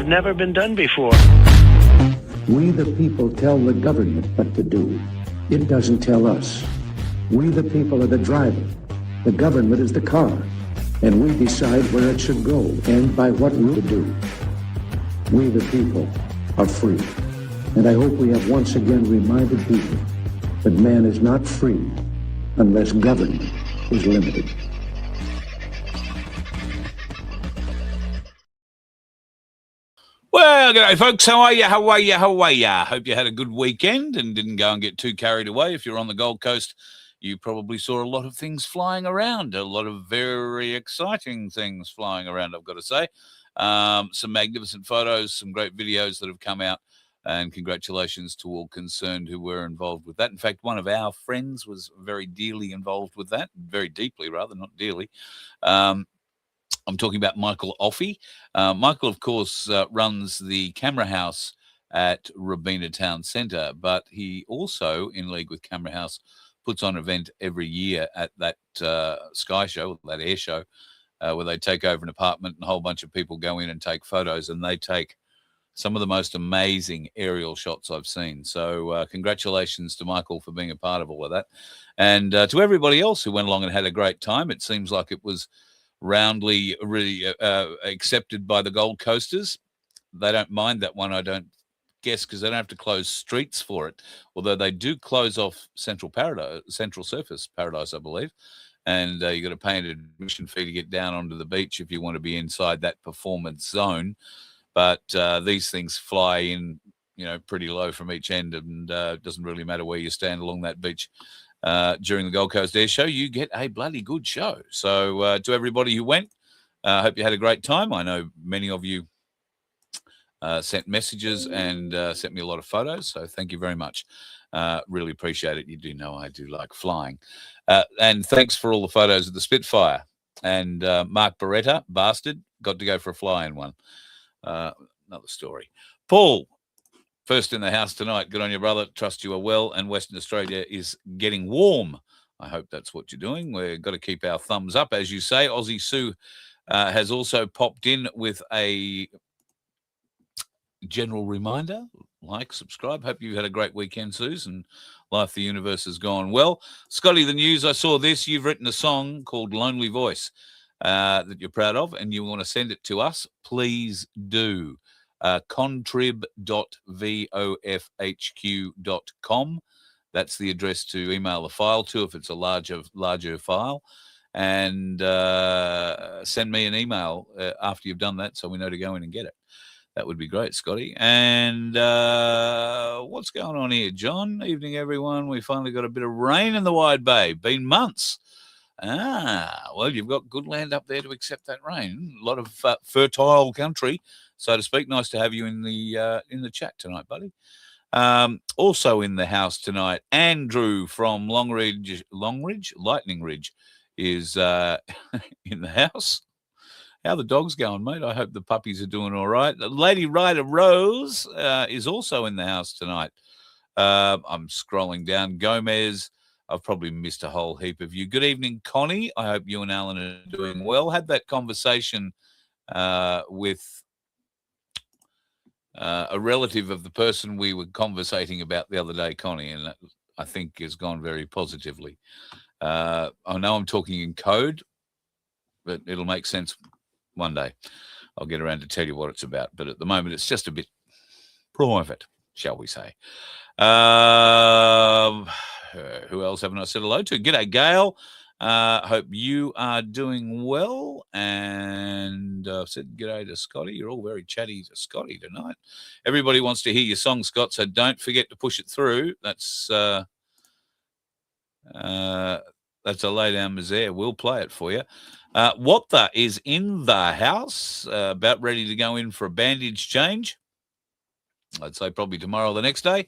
had never been done before. We the people tell the government what to do. It doesn't tell us. We the people are the driver. The government is the car. And we decide where it should go and by what route to do. We the people are free. And I hope we have once again reminded people that man is not free unless government is limited. Well, g'day, folks. How are you? How are you? How are you? Hope you had a good weekend and didn't go and get too carried away. If you're on the Gold Coast, you probably saw a lot of things flying around, a lot of very exciting things flying around, I've got to say. Some magnificent photos, some great videos that have come out, and congratulations to all concerned who were involved with that. In fact, one of our friends was very dearly involved with that, very deeply rather, not dearly. I'm talking about Michael Offey. Michael, of course, runs the Camera House at Robina Town Centre, but he also, in league with Camera House, puts on an event every year at that Sky Show, that air show, where they take over an apartment and a whole bunch of people go in and take photos, and they take some of the most amazing aerial shots I've seen. So congratulations to Michael for being a part of all of that. And to everybody else who went along and had a great time. It seems like it was roundly really accepted by the Gold Coasters. They don't mind that one, I don't guess, because they don't have to close streets for it, although they do close off Central Surface Paradise, I believe, and you got to pay an admission fee to get down onto the beach if you want to be inside that performance zone. But these things fly in, pretty low from each end, and it doesn't really matter where you stand along that beach. During the Gold Coast Air Show, you get a bloody good show. So to everybody who went, I hope you had a great time. I know many of you sent messages and sent me a lot of photos, so thank you very much. Really appreciate it. You do know I do like flying. And thanks for all the photos of the Spitfire. And Mark Beretta, bastard, got to go for a fly in one. Another story. Paul, first in the house tonight. Good on you, brother. Trust you are well. And Western Australia is getting warm. I hope that's what you're doing. We've got to keep our thumbs up, as you say. Aussie Sue has also popped in with a general reminder. Like, subscribe. Hope you had a great weekend, Suze, and life, the universe has gone well. Scotty, the news, I saw this. You've written a song called Lonely Voice that you're proud of, and you want to send it to us. Please do. contrib.vofhq.com. That's the address to email the file to if it's a larger file. And send me an email after you've done that so we know to go in and get it. That would be great, Scotty. And what's going on here, John? Evening, everyone. We finally got a bit of rain in the Wide Bay. Been months. Well, you've got good land up there to accept that rain. A lot of fertile country, so to speak. Nice to have you in the chat tonight, buddy. Also in the house tonight, Andrew from Lightning Ridge is in the house. How the dog's going, mate? I hope the puppies are doing all right. Lady Ryder Rose is also in the house tonight. I'm scrolling down. Gomez, I've probably missed a whole heap of you. Good evening, Connie. I hope you and Alan are doing well. Had that conversation with a relative of the person we were conversating about the other day, Connie, and that, I think, has gone very positively. I know I'm talking in code, but it'll make sense one day. I'll get around to tell you what it's about, but at the moment it's just a bit private, shall we say. Who else haven't I said hello to? G'day, Gail. Hope you are doing well. And I've said g'day to Scotty. You're all very chatty to Scotty tonight. Everybody wants to hear your song, Scott, so don't forget to push it through. That's a lay down misère. We'll play it for you. What the is in the house, about ready to go in for a bandage change. I'd say probably tomorrow or the next day.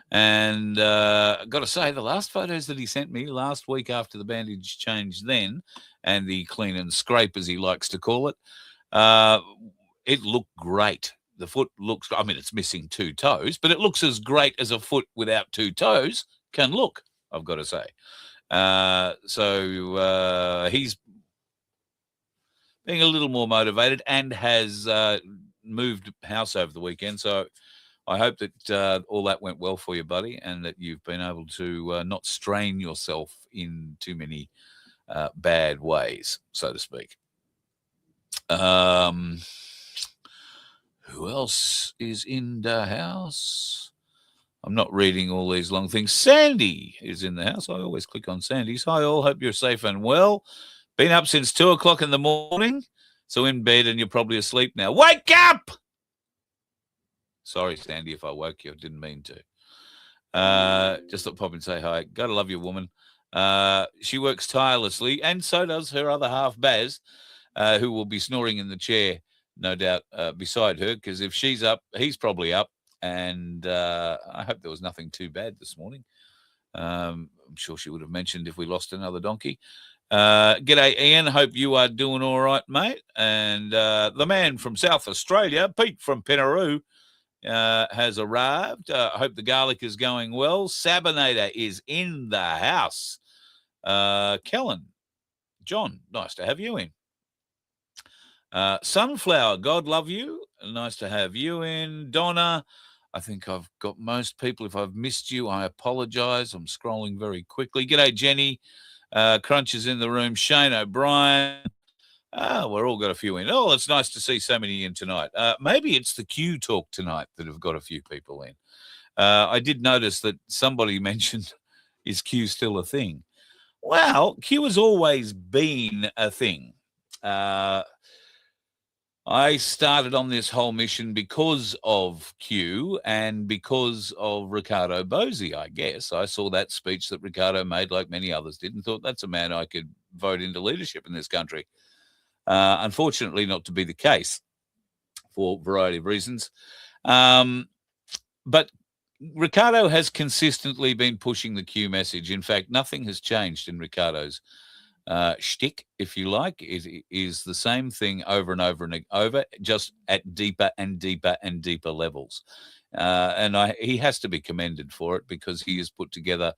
And I've got to say, the last photos that he sent me last week after the bandage change then, and the clean and scrape, as he likes to call it, it looked great. The foot looks, I mean, it's missing 2 toes, but it looks as great as a foot without 2 toes can look, I've got to say. So he's being a little more motivated and has moved house over the weekend, so I hope that all that went well for you, buddy, and that you've been able to not strain yourself in too many bad ways, so to speak. Who else is in the house? I'm not reading all these long things. Sandy is in the house. I always click on Sandy's. Hi, all. Hope you're safe and well. Been up since 2 o'clock in the morning, so in bed and you're probably asleep now. Wake up! Sorry, Sandy, if I woke you. I didn't mean to. Just thought pop and say hi. Gotta love your woman. She works tirelessly, and so does her other half, Baz, who will be snoring in the chair, no doubt, beside her, because if she's up, he's probably up. And I hope there was nothing too bad this morning. I'm sure she would have mentioned if we lost another donkey. G'day, Ian. Hope you are doing all right, mate. And the man from South Australia, Pete from Penaroo, has arrived. I hope the garlic is going well. Sabinator is in the house. Kellen, John, nice to have you in. Sunflower, God love you. Nice to have you in. Donna, I think I've got most people. If I've missed you, I apologize. I'm scrolling very quickly. G'day, Jenny. Crunch is in the room. Shane O'Brien. We're all got a few in. Oh, it's nice to see so many in tonight. Maybe it's the Q talk tonight that have got a few people in. I did notice that somebody mentioned, is Q still a thing? Well, Q has always been a thing. I started on this whole mission because of Q and because of Ricardo Bosi, I guess. I saw that speech that Ricardo made, like many others did, and thought that's a man I could vote into leadership in this country. Unfortunately, not to be the case for a variety of reasons. But Ricardo has consistently been pushing the Q message. In fact, nothing has changed in Ricardo's shtick, if you like. It is the same thing over and over and over, just at deeper and deeper and deeper levels. And he has to be commended for it, because he has put together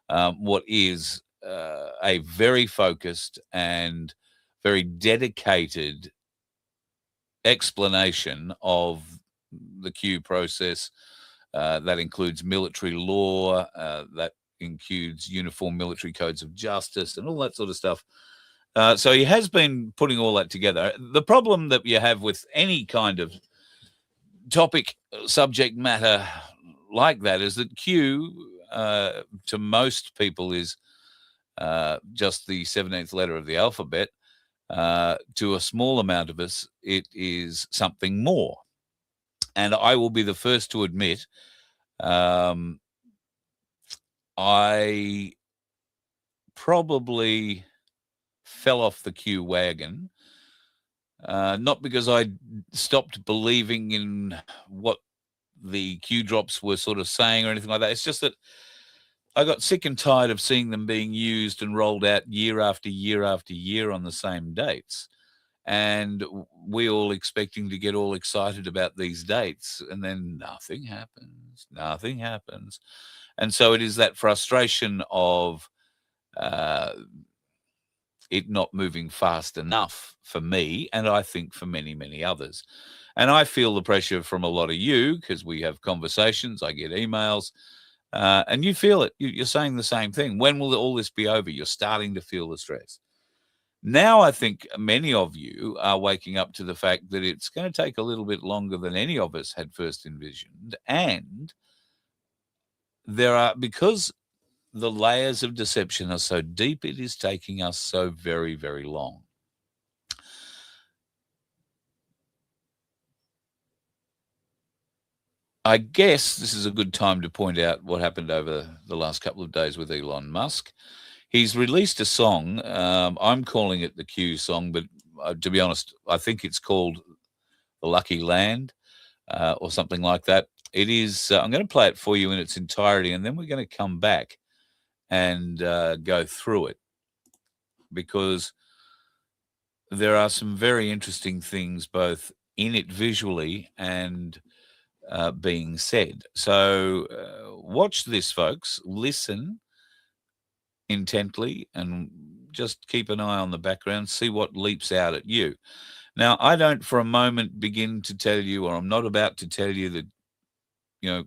what is a very focused and very dedicated explanation of the Q process. That includes military law, that includes uniform military codes of justice and all that sort of stuff. So he has been putting all that together. The problem that you have with any kind of topic, subject matter like that is that Q, to most people, is just the 17th letter of the alphabet. To a small amount of us, it is something more. And I will be the first to admit, I probably fell off the Q wagon, not because I stopped believing in what the Q drops were sort of saying or anything like that. It's just that I got sick and tired of seeing them being used and rolled out year after year after year on the same dates. And we all expecting to get all excited about these dates, and then nothing happens. And so it is that frustration of it not moving fast enough for me, and I think for many, many others. And I feel the pressure from a lot of you, because we have conversations, I get emails, and you feel it. You're saying the same thing. When will all this be over? You're starting to feel the stress. Now I think many of you are waking up to the fact that it's going to take a little bit longer than any of us had first envisioned. And because the layers of deception are so deep, it is taking us so very, very long. I guess this is a good time to point out what happened over the last couple of days with Elon Musk. He's released a song. I'm calling it the Q song, but to be honest, I think it's called The Lucky Land or something like that. It is. I'm going to play it for you in its entirety, and then we're going to come back and go through it, because there are some very interesting things both in it visually and being said. So watch this, folks. Listen intently and just keep an eye on the background, see what leaps out at you. Now, I don't for a moment begin to tell you, or I'm not about to tell you that,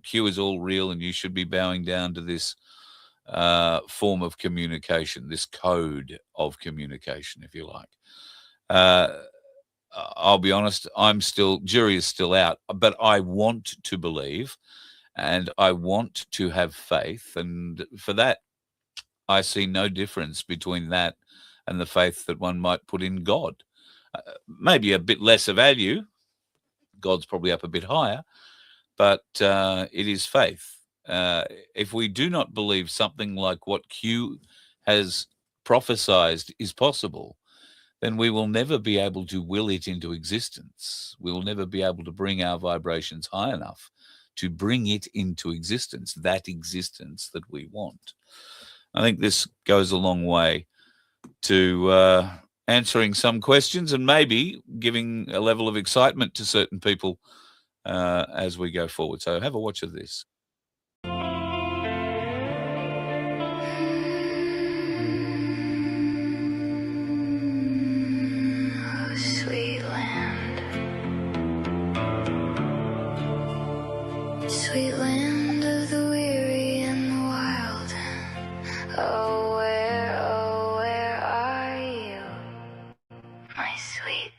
Q is all real and you should be bowing down to this form of communication, this code of communication, if you like. I'll be honest, jury is still out, but I want to believe and I want to have faith. And for that, I see no difference between that and the faith that one might put in God. Maybe a bit less of value. God's probably up a bit higher, but it is faith. If we do not believe something like what Q has prophesied is possible, then we will never be able to will it into existence. We will never be able to bring our vibrations high enough to bring it into existence, that existence that we want. I think this goes a long way to answering some questions and maybe giving a level of excitement to certain people as we go forward. So have a watch of this. Sweet land, sweet land of the weary and the wild. Oh, where are you, my sweet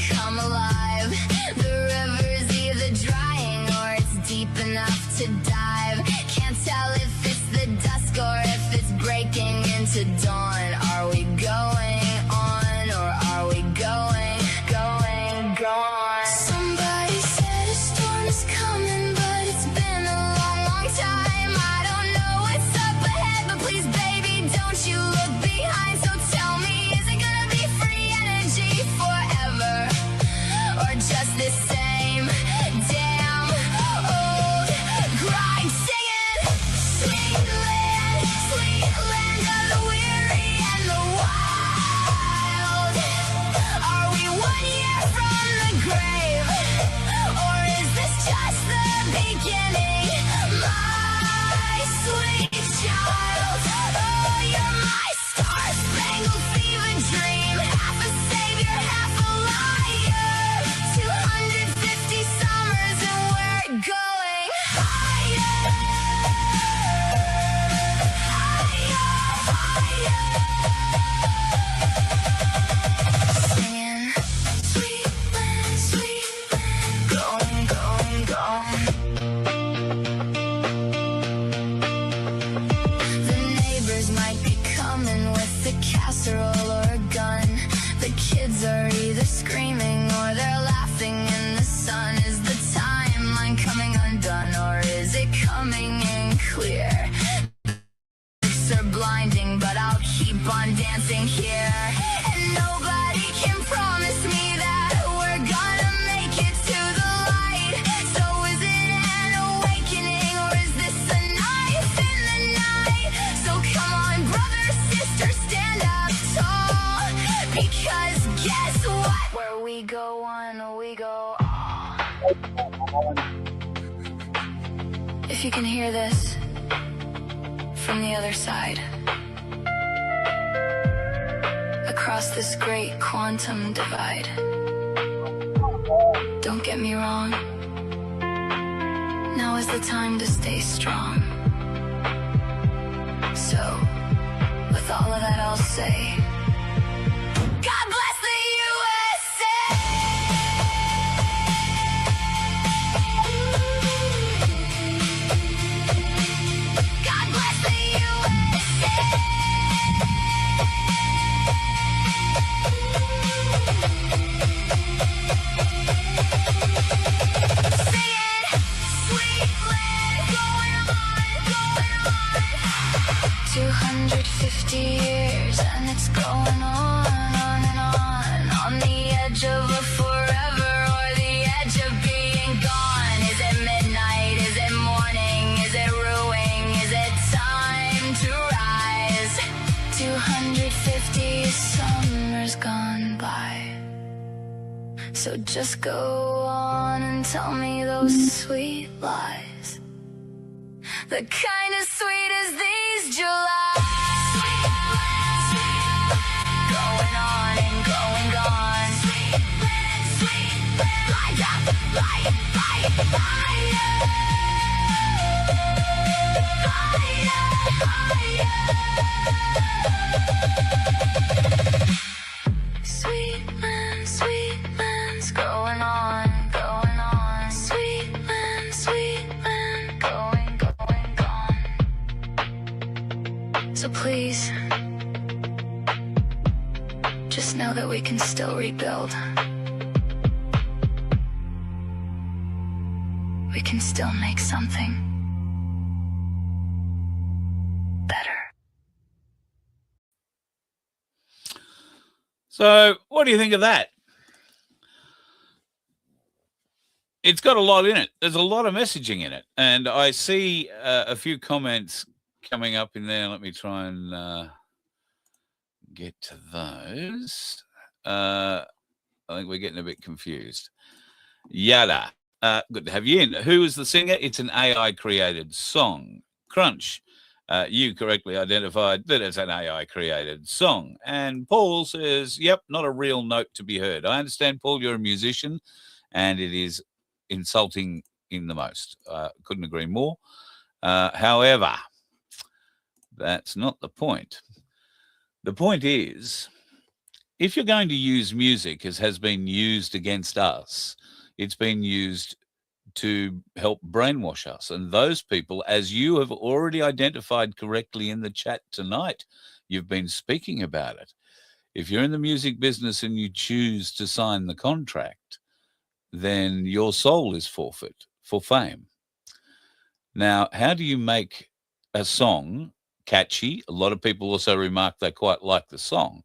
come alive. The river's either drying or it's deep enough to dive. Can't tell if it's the dusk or if it's breaking into dawn. Are we going on or are we going gone? Somebody said a storm is coming, but it's been a long time. I don't know what's up ahead, but please baby don't you look behind. So tell me, is it gonna be free energy forever? Or just the same damn old grind, singing sweet land of the weary and the wild. Are we 1 year from the grave, or is this just the beginning? My sweet child, oh, you're my star-spangled fever dream, half a savior, half a liar. 250 summers and we're going higher, singing sweet land, going. The neighbors might be coming with a casserole or a gun. The kids are either screaming or they're laughing in the sun. Is the timeline coming undone or is it coming in clear? Lights are blinding, but I'll keep on dancing here. And nobody can promise me that we're gonna make it to the light. So is it an awakening or is this a knife in the night? So come on, brother, sister, stand up tall, because guess what? Where we go one, we go all. If you can hear this from the other side, across this great quantum divide, don't get me wrong, now is the time to stay strong. So, with all of that I'll say, God bless the USA! God bless the USA! Singing sweet land, going on. 250 years and it's going on and on the edge of a forever or the edge of being gone. Is it midnight? Is it morning? Is it ruining? Is it time to rise? So just go on and tell me those sweet lies, the kind as sweet as these Julys. Going on and going gone. Light up, light, light, higher. Sweet man's going on, going on. Sweet man, going, going, gone. So please, just know that we can still rebuild. We can still make something better. So, what do you think of that? It's got a lot in it. There's a lot of messaging in it. And I see a few comments coming up in there. Let me try and get to those. I think we're getting a bit confused. Yada. Good to have you in. Who is the singer? It's an AI-created song. Crunch. You correctly identified that it's an AI-created song. And Paul says, yep, not a real note to be heard. I understand, Paul, you're a musician, and it is insulting in the most. Couldn't agree more. However, that's not the point. The point is, if you're going to use music as has been used against us, it's been used to help brainwash us. And those people, as you have already identified correctly in the chat tonight, you've been speaking about it. If you're in the music business and you choose to sign the contract, then your soul is forfeit for fame. Now, how do you make a song catchy? A lot of people also remark they quite like the song.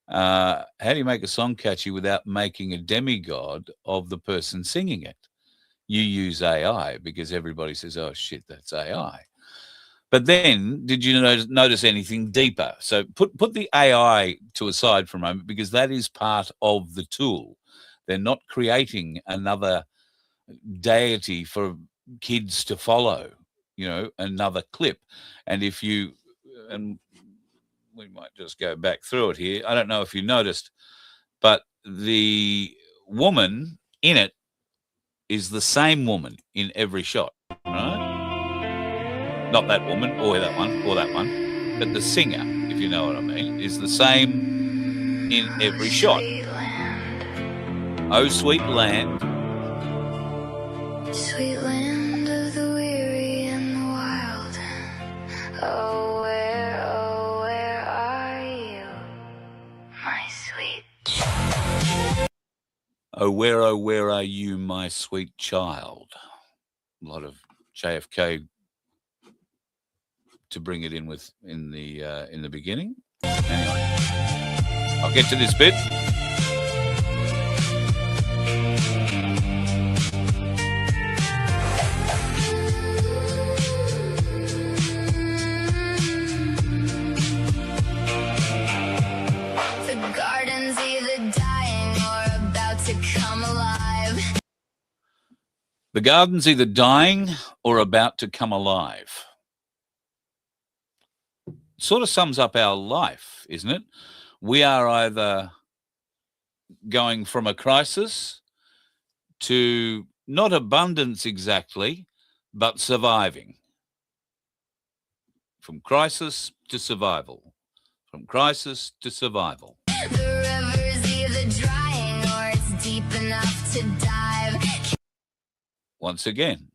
How do you make a song catchy without making a demigod of the person singing it? You use AI because everybody says, oh, shit, that's AI. But then did you notice anything deeper? So put the AI to a side for a moment, because that is part of the tool. They're not creating another deity for kids to follow, another clip. And and we might just go back through it here. I don't know if you noticed, but the woman in it is the same woman in every shot, right? Not that woman or that one, but the singer, if you know what I mean, is the same in every shot. Oh, sweet land. Sweet land of the weary and the wild. Oh, where are you, my sweet child? Oh, where are you, my sweet child? A lot of JFK to bring it in the beginning. Anyway, I'll get to this bit. The garden's either dying or about to come alive. The garden's either dying or about to come alive. Sort of sums up our life, isn't it? We are either going from a crisis to not abundance exactly, but surviving. From crisis to survival. From crisis to survival. The river's either drying or it's deep enough to dive. Once again,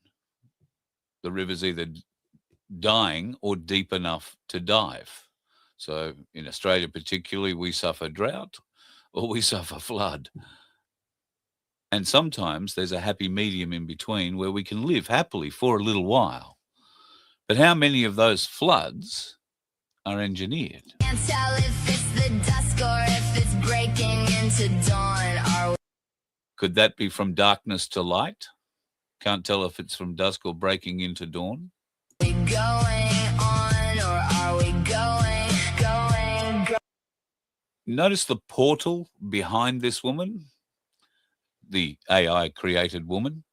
the river's either dying or deep enough to dive. So in Australia particularly, we suffer drought or we suffer flood. And sometimes there's a happy medium in between where we can live happily for a little while. But how many of those floods are engineered? Can't tell if it's the dusk or if it's breaking into dawn. Could that be from darkness to light? Can't tell if it's from dusk or breaking into dawn. Are we going on or are we going? Notice the portal behind this woman. the AI created woman.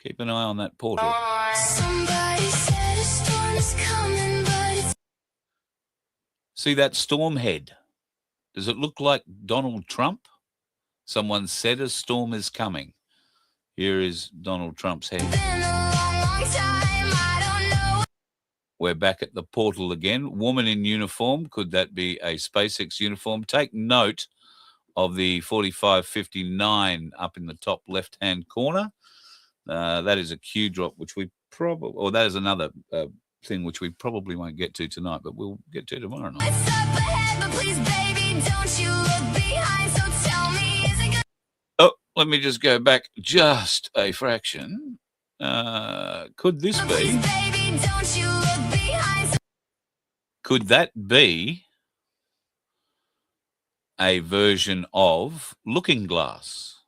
Keep an eye on that portal. Somebody said a storm is coming, but it's See that storm head? Does it look like Donald Trump? Someone said a storm is coming. Here is Donald Trump's head. been a long, long time. I don't know. We're back at the portal again. Woman in uniform. Could that be a SpaceX uniform? Take note of the 4559 up in the top left-hand corner. That is a Q drop, which we probably, or that is another thing which we probably won't get to tonight, but we'll get to tomorrow night. It's up ahead, but please, baby, don't you look behind. So tell me, is it gonna Oh, let me just go back just a fraction. Could this please, be? baby, don't you look behind. Could that be a version of Looking Glass?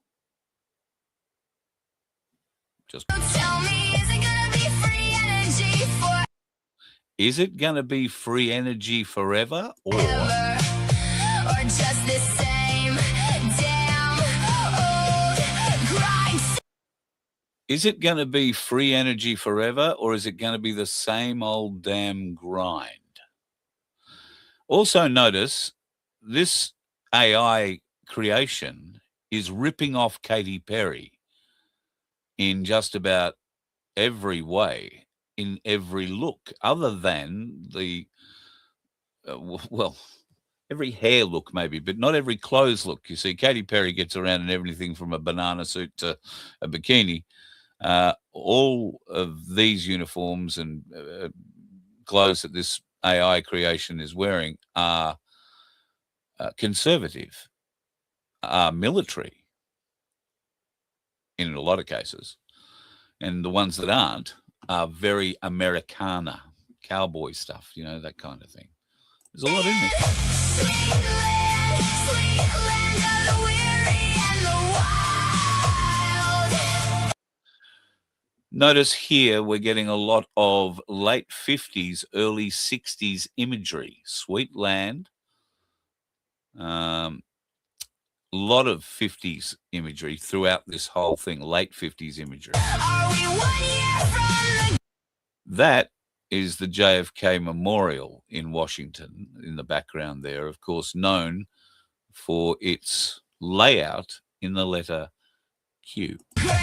Just So tell me, is it gonna be free energy forever? is it going to be free energy forever, or Or just the same damn old grind? is it going to be free energy forever, or is it going to be the same old damn grind? Also notice this AI creation is ripping off Katy Perry in just about every way, in every look, other than the, well, every hair look maybe, but not every clothes look. You see, Katy Perry gets around in everything from a banana suit to a bikini. All of these uniforms and clothes that this AI creation is wearing are conservative, are military in a lot of cases. And the ones that aren't are very Americana, cowboy stuff, you know, that kind of thing. There's a lot in there. Sweet land of the weary and the wild. Notice here we're getting a lot of late 50s, early 60s imagery. Sweet land. Lot of 50s imagery throughout this whole thing, late 50s imagery. Are we 1 year from the That is the JFK Memorial in Washington in the background there, of course, known for its layout in the letter Q. grave? Or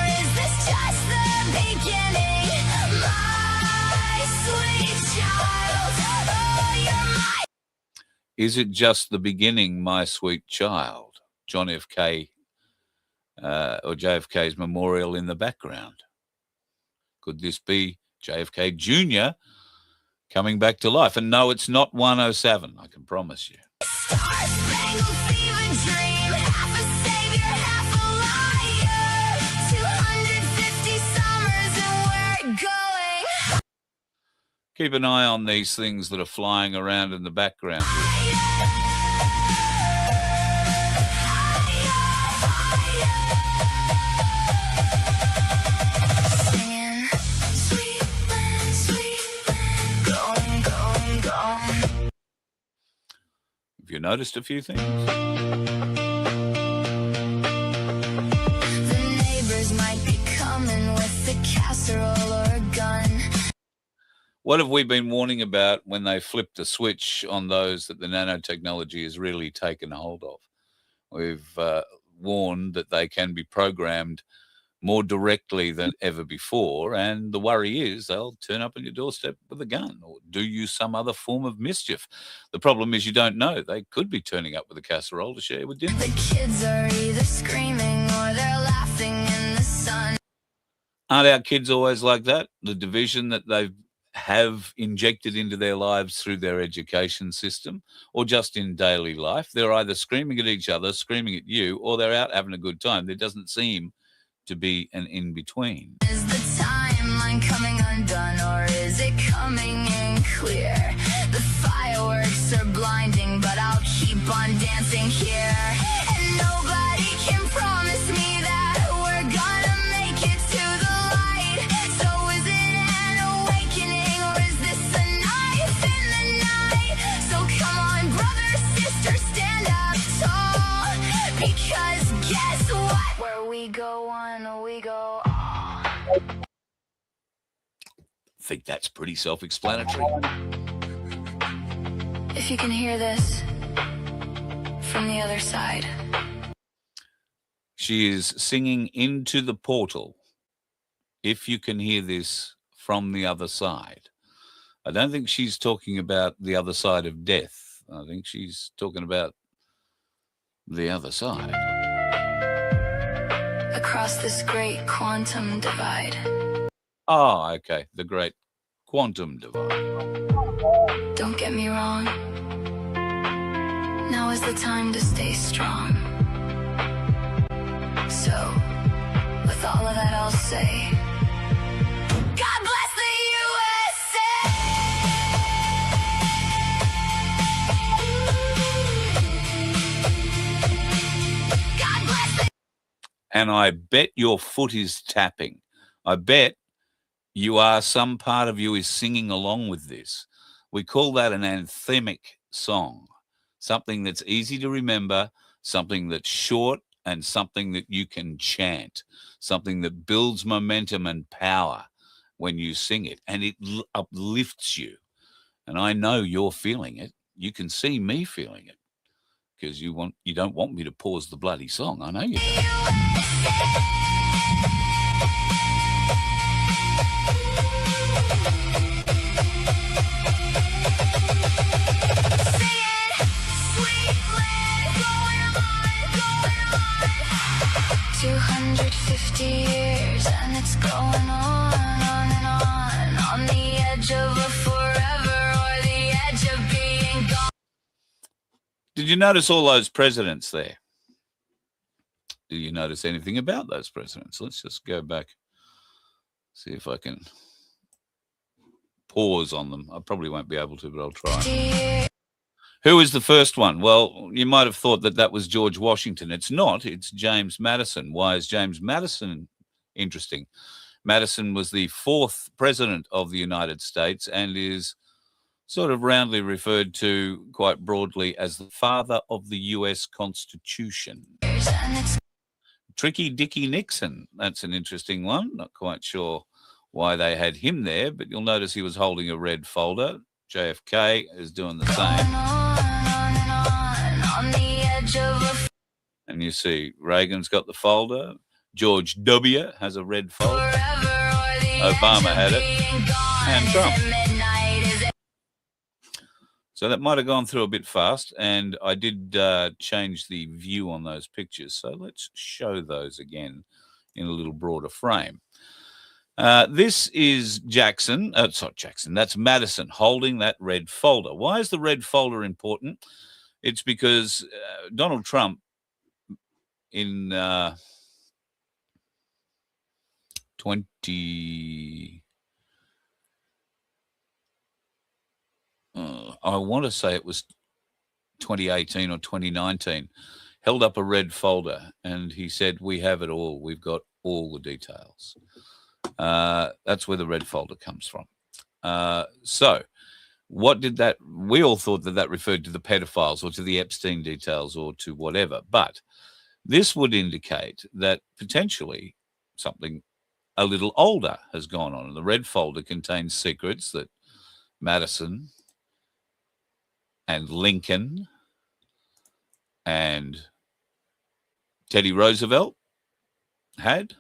is this just the beginning? My sweet child, oh, you're my Is it just the beginning, my sweet child? John F. K. Or JFK's memorial in the background. Could this be JFK Jr. coming back to life? And no, it's not 107, I can promise you. star-spangled fever dream. Half a savior, half a liar. 250 summers and we're going Keep an eye on these things that are flying around in the background. singing, sweet land, going, going, going. Have you noticed a few things? The neighbors might be coming with a casserole or a gun. What have we been warning about when they flip the switch on those that the nanotechnology has really taken hold of? We've warned that they can be programmed more directly than ever before, and the worry is they'll turn up on your doorstep with a gun or do you some other form of mischief. The problem is you don't know. They could be turning up with a casserole to share with dinner. The kids are either screaming or they're laughing in the sun. Aren't our kids always like that? The division that they have injected into their lives through their education system or just in daily life. They're either screaming at each other, screaming at you, or they're out having a good time. There doesn't seem to be an in-between. Is the timeline coming undone or is it coming in clear? The fireworks are blinding, but I'll keep on dancing here. And nobody can promise me that we're gonna make it to the light. So is it an awakening or is this a knife in the night? So come on, brother, sister, stand up tall, because we go one, we go all. I think that's pretty self-explanatory. If you can hear this from the other side. She is singing Into the Portal. If you can hear this from the other side. I don't think she's talking about the other side of death. I think she's talking about the other side. Across this great quantum divide. Oh, okay. The great quantum divide. Don't get me wrong. Now is the time to stay strong. So, with all of that, I'll say, God bless the USA! God bless the... And I bet your foot is tapping. I bet some part of you is singing along with this. We call that an anthemic song, something that's easy to remember, something that's short, and something that you can chant, something that builds momentum and power when you sing it, and it uplifts you. And I know you're feeling it. You can see me feeling it because you don't want me to pause the bloody song. I know you don't. Going on. 250 years and it's going on and on the edge of a forever or the edge of being gone. Did you notice all those presidents there? Do you notice anything about those presidents? Let's just go back, see if I can pause on them. I probably won't be able to, but I'll try. Who is the first one? Well, you might have thought that was George Washington. It's not. It's James Madison. Why is James Madison interesting? Madison was the 4th president of the United States and is sort of roundly referred to quite broadly as the father of the U.S. Constitution. Tricky Dicky Nixon. That's an interesting one. Not quite sure why they had him there, but you'll notice he was holding a red folder. JFK is doing the same. And you see Reagan's got the folder. George W. has a red folder. Obama had it. And Trump. So that might have gone through a bit fast, and I did change the view on those pictures. So let's show those again in a little broader frame. This is that's Madison holding that red folder. Why is the red folder important? It's because Donald Trump in I want to say it was 2018 or 2019, held up a red folder and he said, "We have it all. We've got all the details." That's where the red folder comes from. So what did that, we all thought that referred to the pedophiles or to the Epstein details or to whatever, but this would indicate that potentially something a little older has gone on. And the red folder contains secrets that Madison and Lincoln and Teddy Roosevelt had.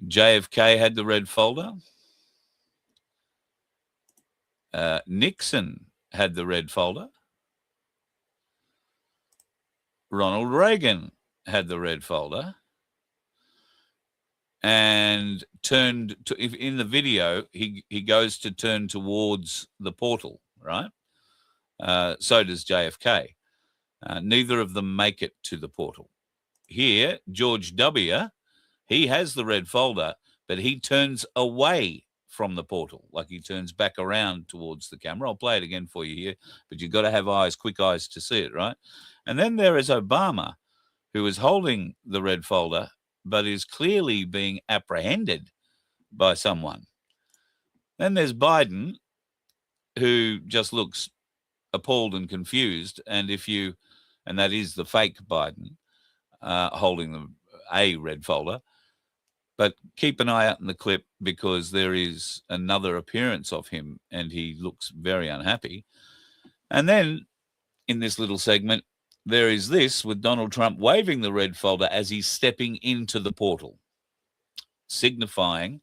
JFK had the red folder. Nixon had the red folder. Ronald Reagan had the red folder. And turned to, if in the video, he goes to turn towards the portal, right? So does JFK. Neither of them make it to the portal. Here, George W., he has the red folder, but he turns away from the portal, like he turns back around towards the camera. I'll play it again for you here, but you've got to have eyes, quick eyes to see it, right? And then there is Obama, who is holding the red folder, but is clearly being apprehended by someone. Then there's Biden, who just looks appalled and confused, and that is the fake Biden holding a red folder. But keep an eye out in the clip because there is another appearance of him and he looks very unhappy. And then in this little segment, there is this with Donald Trump waving the red folder as he's stepping into the portal, signifying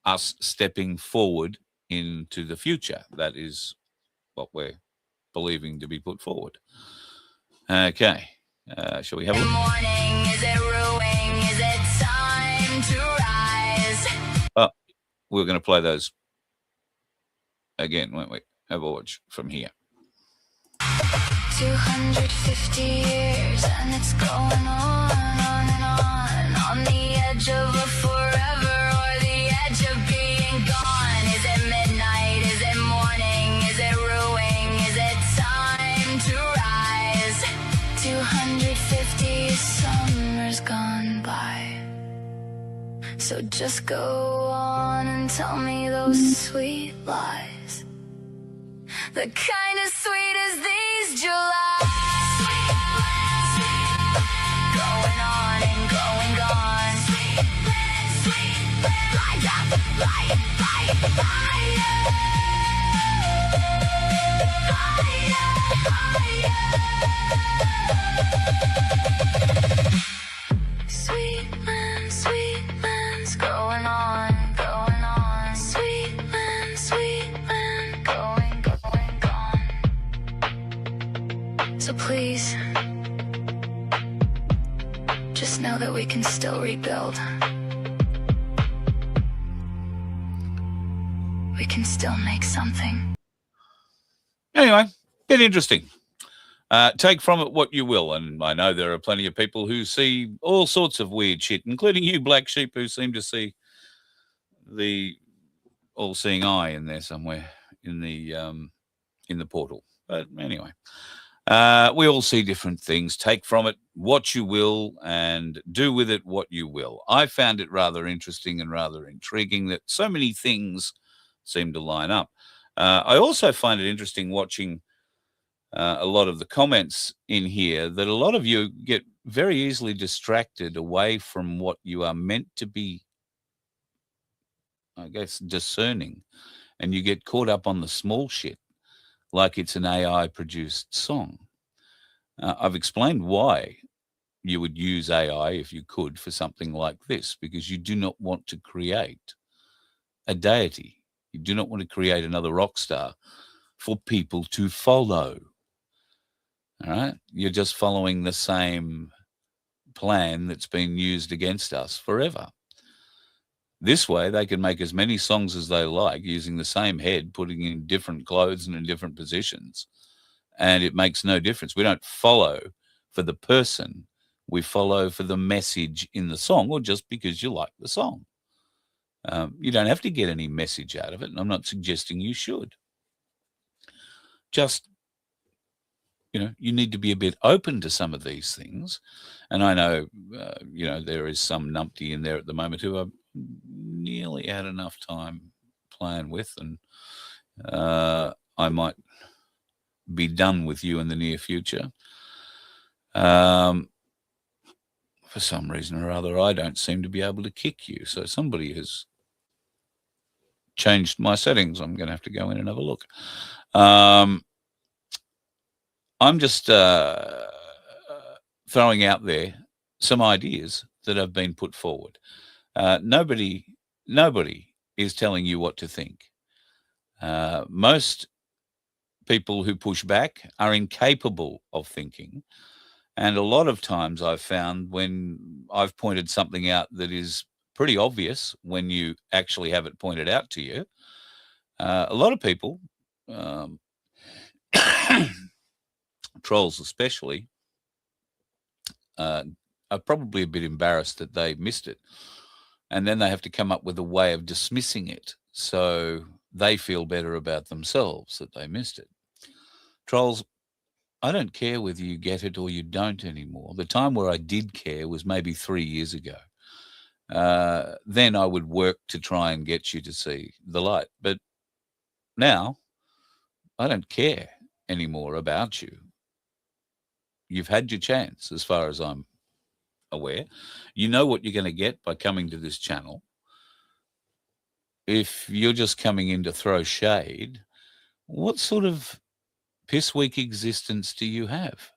us stepping forward into the future. That is what we're believing to be put forward. Okay. Shall we have a look? Morning, is it ruining? Is it time to rise? Oh, we're going to play those again, won't we? Have a watch from here. 250 years and it's going on and on the edge of a forever or the edge of being gone. Is it midnight? Is it morning? Is it ruining? Is it time to rise? 250 summers gone by. So just go on and tell me those sweet lies. The kind of sweet as these July. Going on and going gone. Light up, light, Sweet man's going on, going on. Sweet man, going gone. So please, just know that we can still rebuild. We can still make something. Anyway, bit interesting. Take from it what you will, and I know there are plenty of people who see all sorts of weird shit, including you, black sheep, who seem to see the all-seeing eye in there somewhere in the portal. But anyway, we all see different things. Take from it what you will, and do with it what you will. I found it rather interesting and rather intriguing that so many things seem to line up. I also find it interesting watching a lot of the comments in here that a lot of you get very easily distracted away from what you are meant to be, I guess, discerning, and you get caught up on the small shit like it's an AI-produced song. I've explained why you would use AI if you could for something like this, because you do not want to create a deity. You do not want to create another rock star for people to follow. All right? You're just following the same plan that's been used against us forever. This way, they can make as many songs as they like using the same head, putting in different clothes and in different positions. And it makes no difference. We don't follow for the person. We follow for the message in the song, or just because you like the song. You don't have to get any message out of it, and I'm not suggesting you should. Just, you need to be a bit open to some of these things. And I know, there is some numpty in there at the moment who I've nearly had enough time playing with, and I might be done with you in the near future. For some reason or other, I don't seem to be able to kick you. So somebody has changed my settings. I'm going to have to go in and have a look. I'm just throwing out there some ideas that have been put forward. Nobody is telling you what to think. Most people who push back are incapable of thinking. And a lot of times I've found when I've pointed something out that is pretty obvious when you actually have it pointed out to you, a lot of people, trolls especially, are probably a bit embarrassed that they missed it. And then they have to come up with a way of dismissing it so they feel better about themselves that they missed it. Trolls, I don't care whether you get it or you don't anymore. The time where I did care was maybe 3 years ago. Then I would work to try and get you to see the light. But now I don't care anymore about you. You've had your chance as far as I'm aware. You know what you're going to get by coming to this channel. If you're just coming in to throw shade, what sort of piss weak existence do you have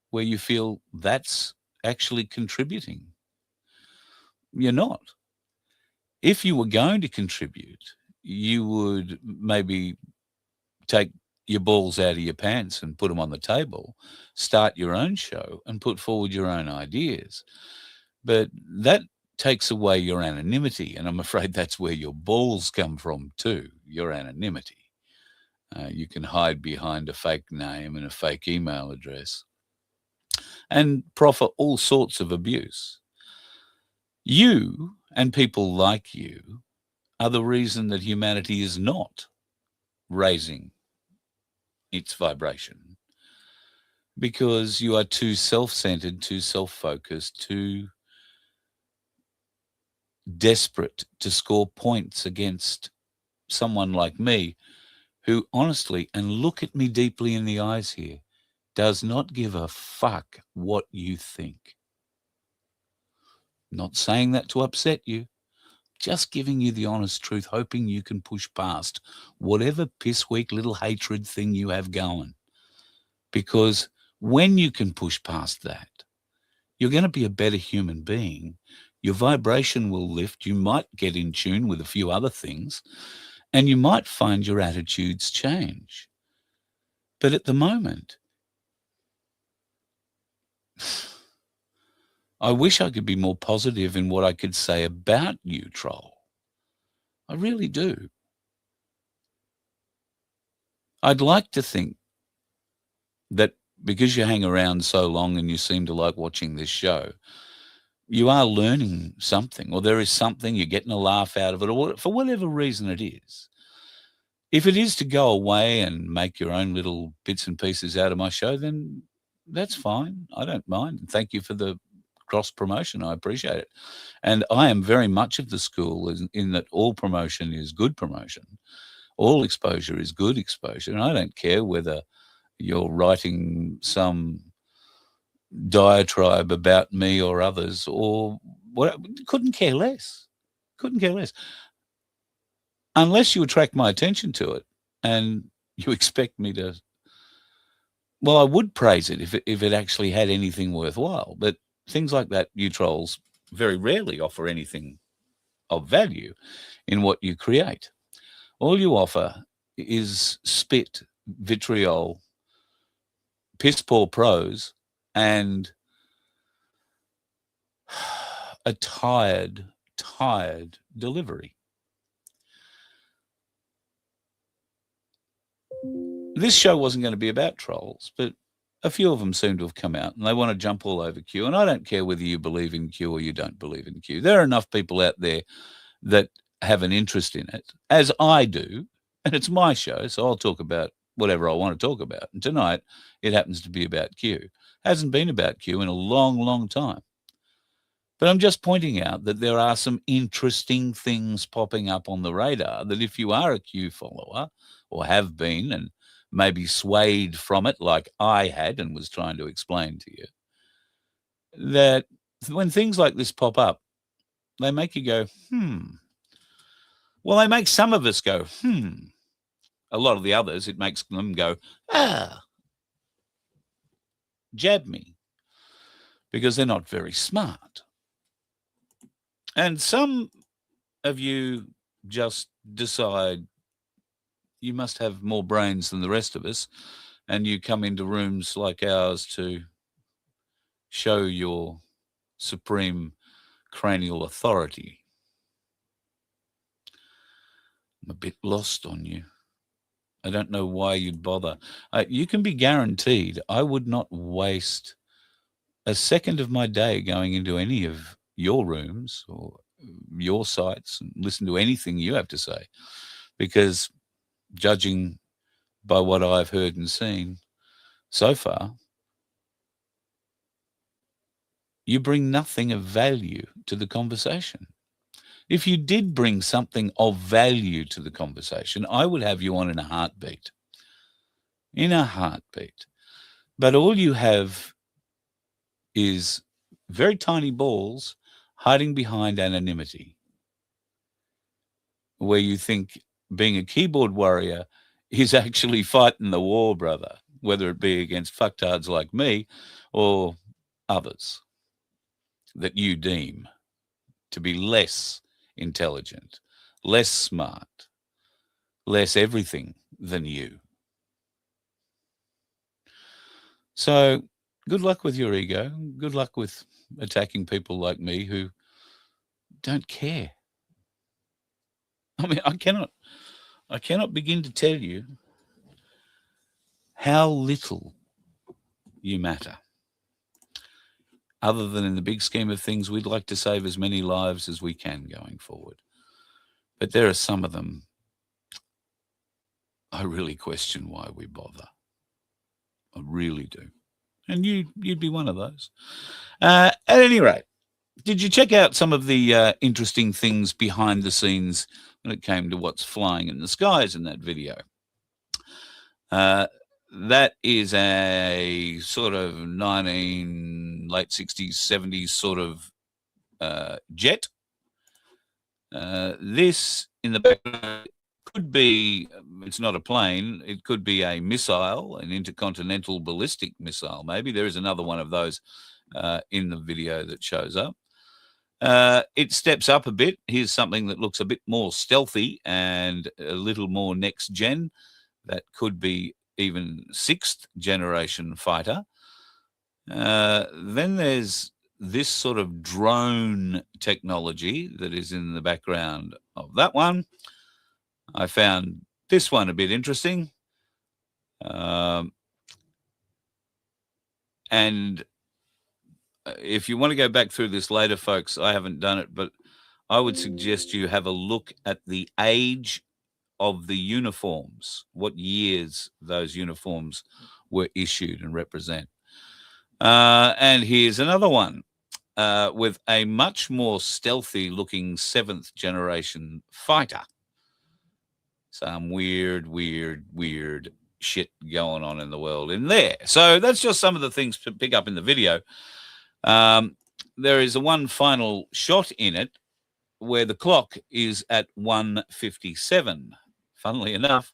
where you feel that's actually contributing? You're not. If you were going to contribute, you would maybe take your balls out of your pants and put them on the table, start your own show and put forward your own ideas. But that takes away your anonymity, and I'm afraid that's where your balls come from too, your anonymity. You can hide behind a fake name and a fake email address and proffer all sorts of abuse. You and people like you are the reason that humanity is not raising its vibration, because you are too self-centered, too self-focused, too desperate to score points against someone like me who honestly, and look at me deeply in the eyes here, does not give a fuck what you think. Not saying that to upset you, just giving you the honest truth, hoping you can push past whatever piss weak little hatred thing you have going. Because when you can push past that, you're going to be a better human being. Your vibration will lift. You might get in tune with a few other things, and you might find your attitudes change. But at the moment, I wish I could be more positive in what I could say about you, troll. I really do. I'd like to think that because you hang around so long and you seem to like watching this show, you are learning something, or there is something, you're getting a laugh out of it, or for whatever reason it is. If it is to go away and make your own little bits and pieces out of my show, then that's fine. I don't mind. Thank you for the cross promotion. I appreciate it. And I am very much of the school in that all promotion is good promotion. All exposure is good exposure. And I don't care whether you're writing some diatribe about me or others or what. Couldn't care less. Couldn't care less. Unless you attract my attention to it and you expect me to, well, I would praise it if it actually had anything worthwhile. But things like that, you trolls very rarely offer anything of value in what you create. All you offer is spit, vitriol, piss-poor prose, and a tired delivery. This show wasn't going to be about trolls, but a few of them seem to have come out and they want to jump all over Q. And I don't care whether you believe in Q or you don't believe in Q. There are enough people out there that have an interest in it, as I do, and it's my show, so I'll talk about whatever I want to talk about. And tonight, it happens to be about Q. Hasn't been about Q in a long, long time. But I'm just pointing out that there are some interesting things popping up on the radar that if you are a Q follower or have been and maybe swayed from it like I had and was trying to explain to you, that when things like this pop up, they make you go, Well, they make some of us go, A lot of the others, it makes them go, jab me, because they're not very smart. And some of you just decide you must have more brains than the rest of us, and you come into rooms like ours to show your supreme cranial authority. I'm a bit lost on you. I don't know why you'd bother. You can be guaranteed I would not waste a second of my day going into any of your rooms or your sites and listen to anything you have to say, because judging by what I've heard and seen so far, you bring nothing of value to the conversation. If you did bring something of value to the conversation, I would have you on in a heartbeat. In a heartbeat. But all you have is very tiny balls hiding behind anonymity, where you think being a keyboard warrior is actually fighting the war, brother, whether it be against fucktards like me or others that you deem to be less intelligent, less smart, less everything than you. So good luck with your ego. Good luck with attacking people like me who don't care. I mean, I cannot begin to tell you how little you matter. Other than in the big scheme of things, we'd like to save as many lives as we can going forward. But there are some of them I really question why we bother. I really do. And you'd be one of those. At any rate, did you check out some of the interesting things behind the scenes when it came to what's flying in the skies in that video? That is a sort of late 60s, 70s sort of jet. This in the background could be, it's not a plane, it could be a missile, an intercontinental ballistic missile, maybe. There is another one of those in the video that shows up. It steps up a bit. Here's something that looks a bit more stealthy and a little more next gen. That could be even 6th generation fighter. Then there's this sort of drone technology that is in the background of that one. I found this one a bit interesting. And if you want to go back through this later, folks, I haven't done it, but I would suggest you have a look at the age of the uniforms, what years those uniforms were issued and represent. And here's another one with a much more stealthy looking 7th generation fighter. Some weird shit going on in the world in there. So that's just some of the things to pick up in the video. There is one final shot in it where the clock is at 1:57. Funnily enough,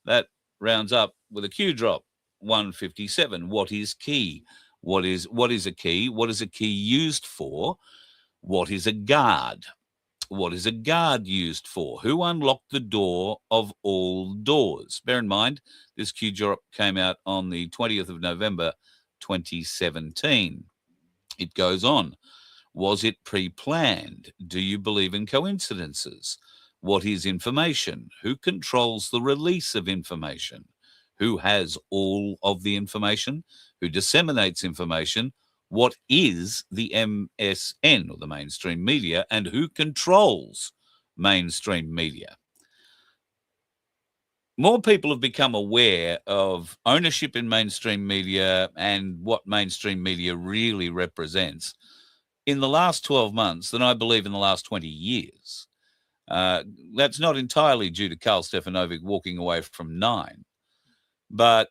that rounds up with a Q drop, 1:57. What is key? What is a key? What is a key used for? What is a guard? What is a guard used for? Who unlocked the door of all doors? Bear in mind, this Q drop came out on the 20th of November, 2017. It goes on. Was it pre-planned? Do you believe in coincidences? What is information? Who controls the release of information? Who has all of the information? Who disseminates information? What is the MSN, or the mainstream media, and who controls mainstream media? More people have become aware of ownership in mainstream media and what mainstream media really represents in the last 12 months than I believe in the last 20 years. That's not entirely due to Karl Stefanovic walking away from Nine, but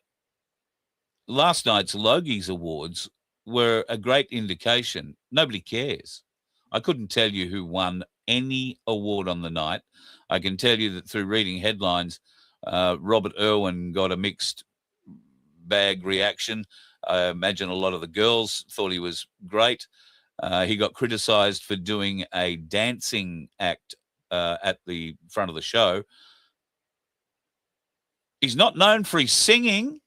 last night's Logies Awards were a great indication. Nobody cares. I couldn't tell you who won any award on the night. I can tell you that through reading headlines, Robert Irwin got a mixed bag reaction. I imagine a lot of the girls thought he was great. He got criticized for doing a dancing act at the front of the show. He's not known for his singing,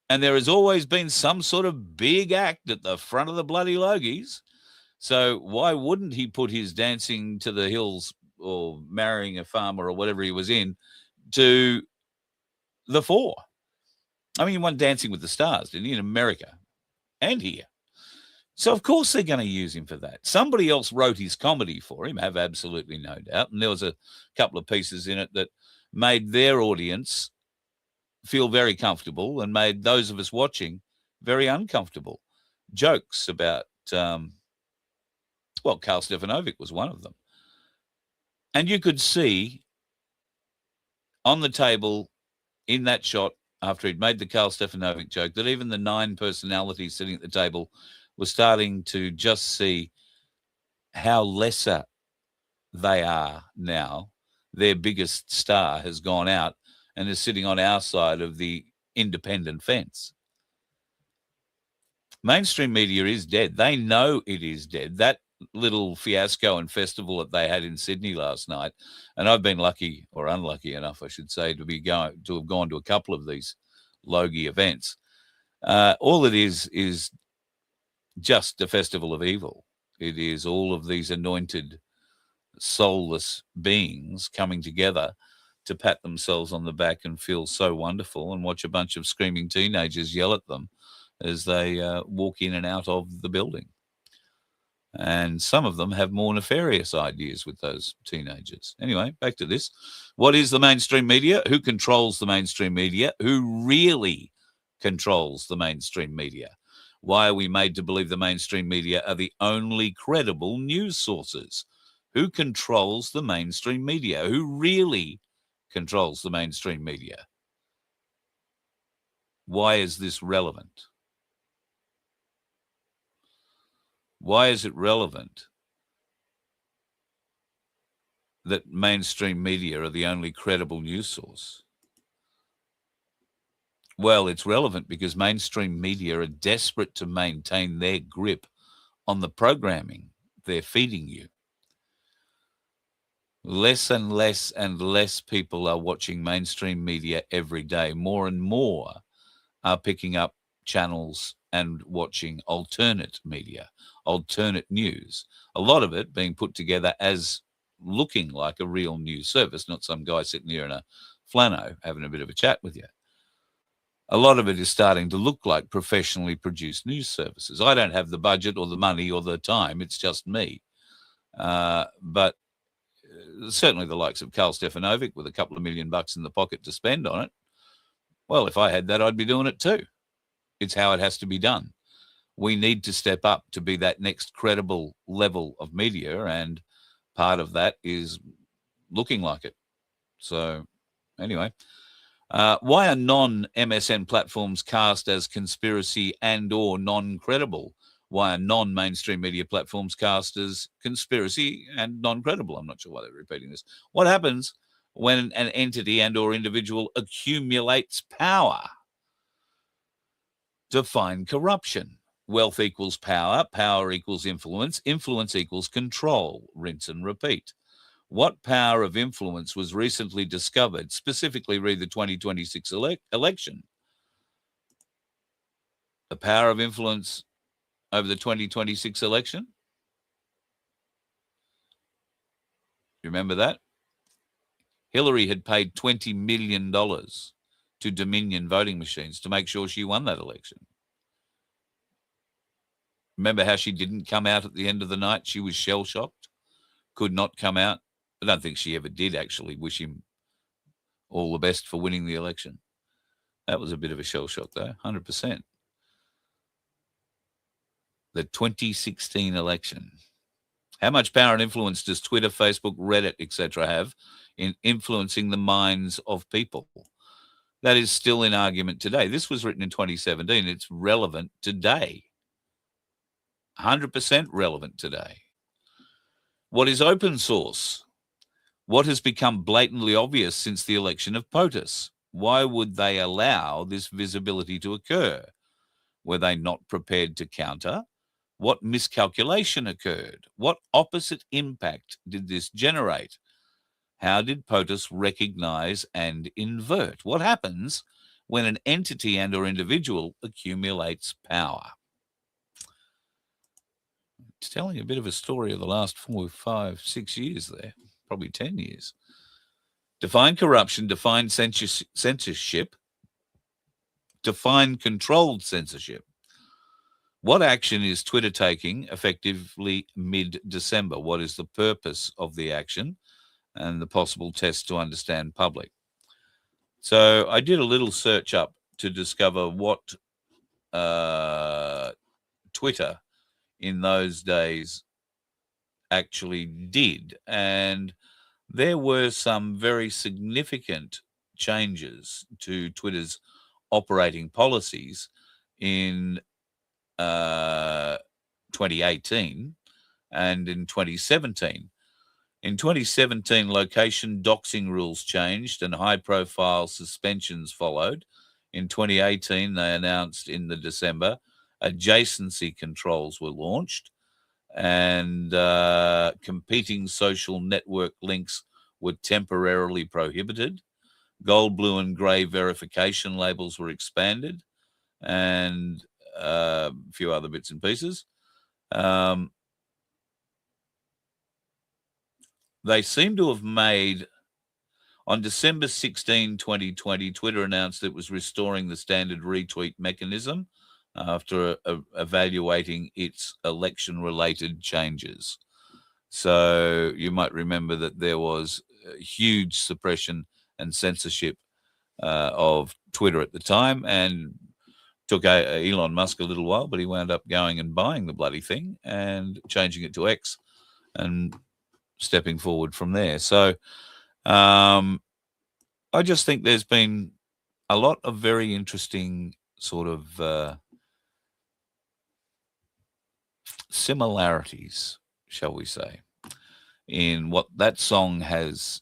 and there has always been some sort of big act at the front of the bloody Logies. So why wouldn't he put his Dancing to the Hills or Marrying a Farmer or whatever he was in to the fore? I mean, he won Dancing with the Stars, didn't he, in America and here? So, of course, they're going to use him for that. Somebody else wrote his comedy for him, have absolutely no doubt. And there was a couple of pieces in it that made their audience feel very comfortable and made those of us watching very uncomfortable. Jokes about, Karl Stefanovic was one of them. And you could see on the table in that shot, after he'd made the Karl Stefanovic joke, that even the 9 personalities sitting at the table we're starting to just see how lesser they are now. Their biggest star has gone out and is sitting on our side of the independent fence. Mainstream media is dead. They know it is dead. That little fiasco and festival that they had in Sydney last night, and I've been lucky or unlucky enough, I should say, to have gone to a couple of these Logie events. All it is just a festival of evil. It is all of these anointed, soulless beings coming together to pat themselves on the back and feel so wonderful and watch a bunch of screaming teenagers yell at them as they walk in and out of the building. And some of them have more nefarious ideas with those teenagers. Anyway, back to this. What is the mainstream media? Who controls the mainstream media? Who really controls the mainstream media? Why are we made to believe the mainstream media are the only credible news sources? Who controls the mainstream media? Who really controls the mainstream media? Why is this relevant? Why is it relevant that mainstream media are the only credible news source? Well, it's relevant because mainstream media are desperate to maintain their grip on the programming they're feeding you. Less and less and less people are watching mainstream media every day. More and more are picking up channels and watching alternate media, alternate news, a lot of it being put together as looking like a real news service, not some guy sitting here in a flannel having a bit of a chat with you. A lot of it is starting to look like professionally produced news services. I don't have the budget or the money or the time. It's just me. But certainly the likes of Carl Stefanovic with a couple of $1 million in the pocket to spend on it. Well, if I had that, I'd be doing it too. It's how it has to be done. We need to step up to be that next credible level of media, and part of that is looking like it. So anyway, why are non-MSN platforms cast as conspiracy and or non-credible? Why are non-mainstream media platforms cast as conspiracy and non-credible? I'm not sure why they're repeating this. What happens when an entity and or individual accumulates power? Define corruption. Wealth equals power. Power equals influence. Influence equals control. Rinse and repeat. What power of influence was recently discovered? Specifically, read the 2026 election. The power of influence over the 2026 election? Remember that? Hillary had paid $20 million to Dominion voting machines to make sure she won that election. Remember how she didn't come out at the end of the night? She was shell-shocked, could not come out. I don't think she ever did actually wish him all the best for winning the election. That was a bit of a shell shock, though, 100%. The 2016 election. How much power and influence does Twitter, Facebook, Reddit, etc. have in influencing the minds of people? That is still in argument today. This was written in 2017. It's relevant today. 100% relevant today. What is open source? What has become blatantly obvious since the election of PUSS? Why would they allow this visibility to occur? Were they not prepared to counter? What miscalculation occurred? What opposite impact did this generate? How did PUSS recognize and invert? What happens when an entity and or individual accumulates power? It's telling a bit of a story of the last 4, 5, 6 years there, probably 10 years. Define corruption, define censorship, define controlled censorship. What action is Twitter taking effectively mid-December? What is the purpose of the action and the possible test to understand public? So I did a little search up to discover what Twitter in those days actually did. And there were some very significant changes to Twitter's operating policies in 2018 and in 2017. In 2017, location doxing rules changed and high-profile suspensions followed. In 2018, they announced in the December, adjacency controls were launched and competing social network links were temporarily prohibited. Gold, blue, and grey verification labels were expanded and a few other bits and pieces. They seem to have made, on December 16, 2020, Twitter announced it was restoring the standard retweet mechanism after evaluating its election-related changes. So you might remember that there was huge suppression and censorship of Twitter at the time, and took Elon Musk a little while, but he wound up going and buying the bloody thing and changing it to X and stepping forward from there. So I just think there's been a lot of very interesting sort of similarities, shall we say, in what that song has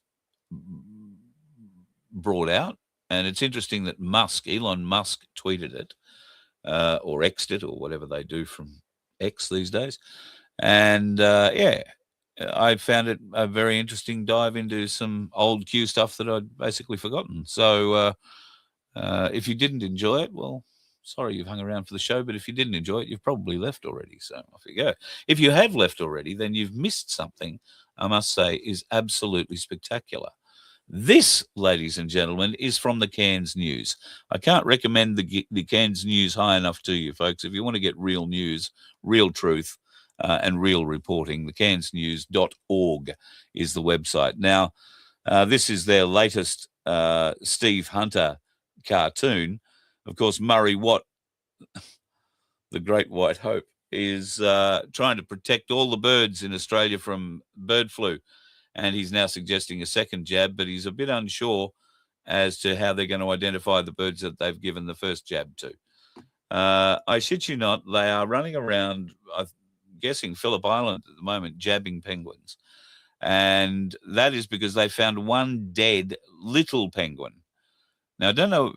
brought out. And it's interesting that Elon Musk tweeted it or X'd it or whatever they do from X these days. And I found it a very interesting dive into some old Q stuff that I'd basically forgotten. So if you didn't enjoy it, well, sorry you've hung around for the show, but if you didn't enjoy it, you've probably left already. So off you go. If you have left already, then you've missed something, I must say, is absolutely spectacular. This, ladies and gentlemen, is from the Cairns News. I can't recommend the Cairns News high enough to you, folks. If you want to get real news, real truth, and real reporting, the cairnsnews.org is the website. Now, this is their latest Steve Hunter cartoon. Of course, Murray Watt, the great white hope, is trying to protect all the birds in Australia from bird flu. And he's now suggesting a second jab, but he's a bit unsure as to how they're going to identify the birds that they've given the first jab to. I shit you not, they are running around, I'm guessing Phillip Island at the moment, jabbing penguins. And that is because they found one dead little penguin. Now, I don't know,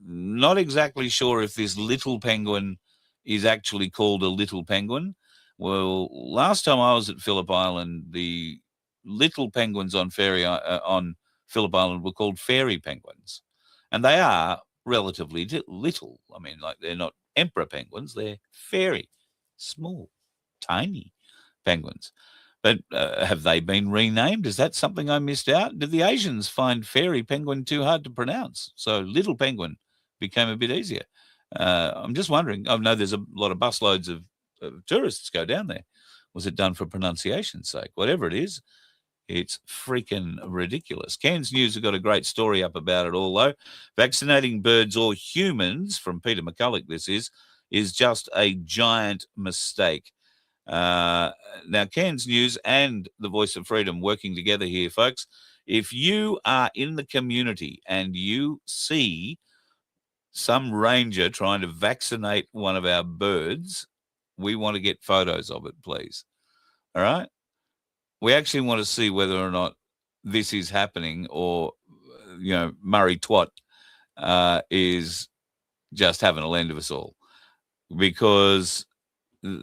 not exactly sure if this little penguin is actually called a little penguin. Well, last time I was at Phillip Island, the little penguins on Phillip Island were called fairy penguins. And they are relatively little. I mean, like, they're not emperor penguins, they're fairy, small, tiny penguins. But have they been renamed? Is that something I missed out? Did the Asians find fairy penguin too hard to pronounce? So little penguin became a bit easier. I'm just wondering. I know there's a lot of busloads of tourists go down there. Was it done for pronunciation's sake? Whatever it is, it's freaking ridiculous. Cairns News have got a great story up about it all, though. Vaccinating birds or humans, from Peter McCulloch this is just a giant mistake. Now, Cairns News and the Voice of Freedom working together here, folks. If you are in the community and you see some ranger trying to vaccinate one of our birds, we want to get photos of it, please. All right? We actually want to see whether or not this is happening, or, Murray Twat is just having a lend of us all. Because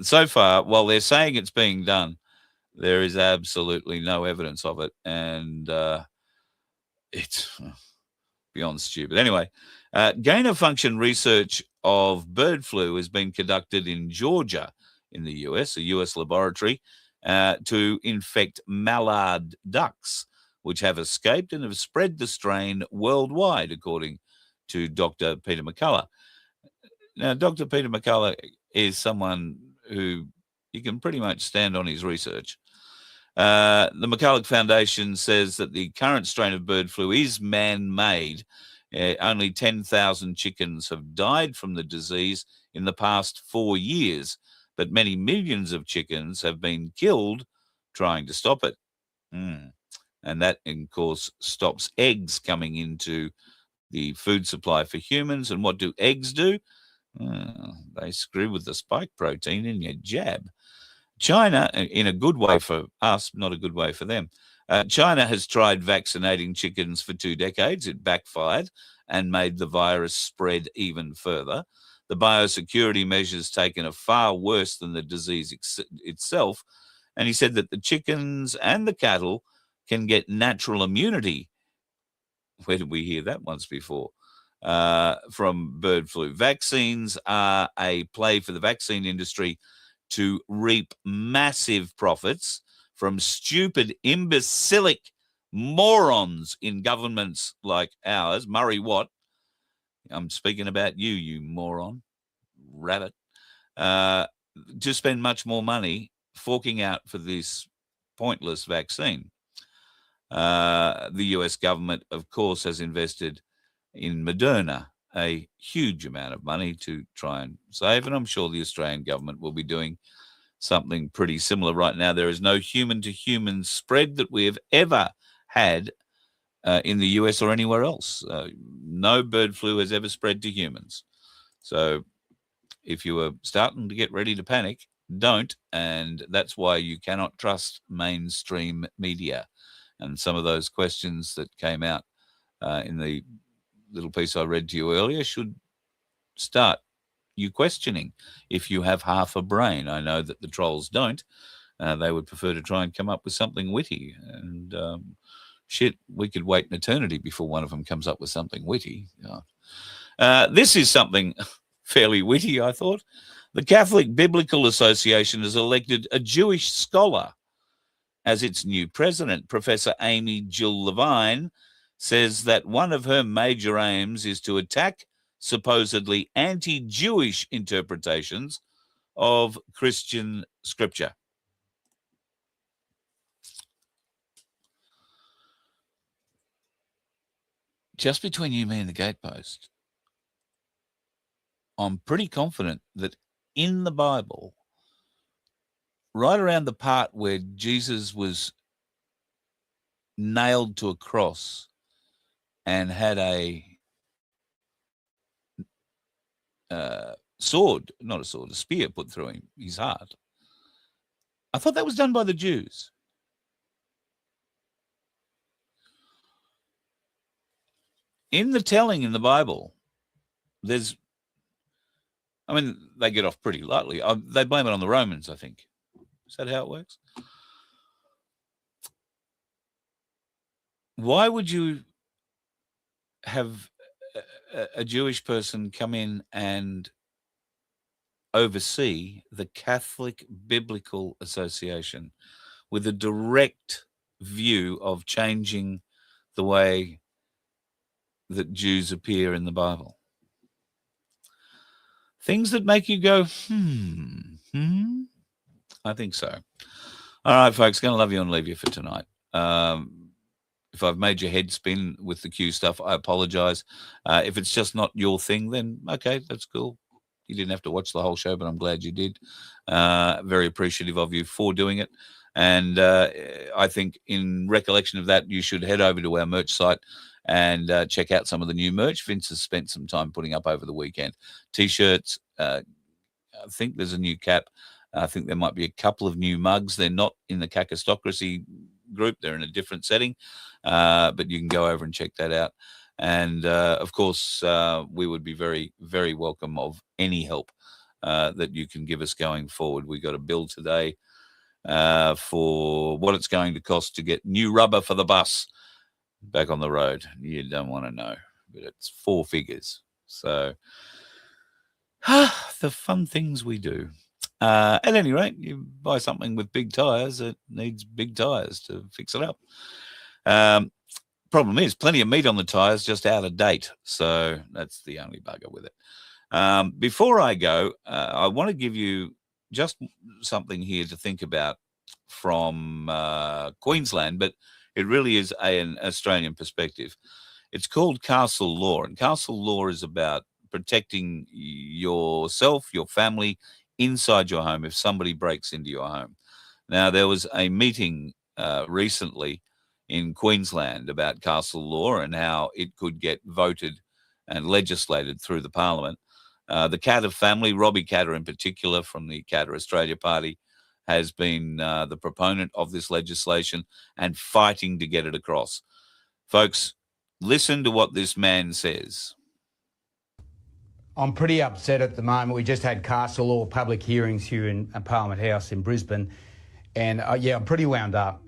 so far, while they're saying it's being done, there is absolutely no evidence of it. And it's beyond stupid. Anyway, gain-of-function research of bird flu has been conducted in Georgia in the US, a US laboratory, to infect mallard ducks, which have escaped and have spread the strain worldwide, according to Dr. Peter McCulloch. Now, Dr. Peter McCulloch is someone who you can pretty much stand on his research. The McCulloch Foundation says that the current strain of bird flu is man-made. Only 10,000 chickens have died from the disease in the past 4 years, but many millions of chickens have been killed trying to stop it. And that, of course, stops eggs coming into the food supply for humans. And what do eggs do? They screw with the spike protein in your jab. China, in a good way for us, not a good way for them. China has tried vaccinating chickens for 2 decades. It backfired and made the virus spread even further. The biosecurity measures taken are far worse than the disease itself. And he said that the chickens and the cattle can get natural immunity. Where did we hear that once before? From bird flu. Vaccines are a play for the vaccine industry to reap massive profits from stupid, imbecilic morons in governments like ours. Murray Watt, I'm speaking about you, you moron, rabbit, to spend much more money forking out for this pointless vaccine. The US government, of course, has invested in Moderna a huge amount of money to try and save, and I'm sure the Australian government will be doing something pretty similar right now. There is no human-to-human spread that we have ever had in the US or anywhere else. No bird flu has ever spread to humans. So if you are starting to get ready to panic, don't, and that's why you cannot trust mainstream media. And some of those questions that came out in the little piece I read to you earlier should start you questioning if you have half a brain. I know that the trolls don't. They would prefer to try and come up with something witty. And shit, we could wait an eternity before one of them comes up with something witty. This is something fairly witty, I thought. The Catholic Biblical Association has elected a Jewish scholar as its new president. Professor Amy Jill Levine says that one of her major aims is to attack supposedly anti-Jewish interpretations of Christian scripture. Just between you, me, and the gatepost, I'm pretty confident that in the Bible, right around the part where Jesus was nailed to a cross and had a sword, not a sword, a spear put through his heart. I thought that was done by the Jews. In the telling in the Bible, they get off pretty lightly. They blame it on the Romans, I think. Is that how it works? Why would you have a Jewish person come in and oversee the Catholic Biblical Association with a direct view of changing the way that Jews appear in the Bible? Things that make you go, I think so. All right, folks, going to love you and leave you for tonight. If I've made your head spin with the Q stuff, I apologize. If it's just not your thing, then okay, that's cool. You didn't have to watch the whole show, but I'm glad you did. Very appreciative of you for doing it. And I think in recollection of that, you should head over to our merch site and check out some of the new merch Vince has spent some time putting up over the weekend. T-shirts, I think there's a new cap. I think there might be a couple of new mugs. They're not in the Kakistocracy group. They're in a different setting, but you can go over and check that out. And, of course, we would be very, very welcome of any help that you can give us going forward. We got a bill today for what it's going to cost to get new rubber for the bus back on the road. You don't want to know, but it's 4 figures. So the fun things we do. At any rate, you buy something with big tires, it needs big tires to fix it up. Problem is, plenty of meat on the tires, just out of date. So that's the only bugger with it. Before I go, I want to give you just something here to think about from Queensland, but it really is an Australian perspective. It's called castle law, and castle law is about protecting yourself, your family, inside your home if somebody breaks into your home. Now, there was a meeting recently in Queensland about castle law and how it could get voted and legislated through the parliament. The Katter family, Robbie Katter in particular from the Katter Australia Party, has been the proponent of this legislation and fighting to get it across. Folks, listen to what this man says. I'm pretty upset at the moment. We just had castle law public hearings here in Parliament House in Brisbane. And yeah, I'm pretty wound up.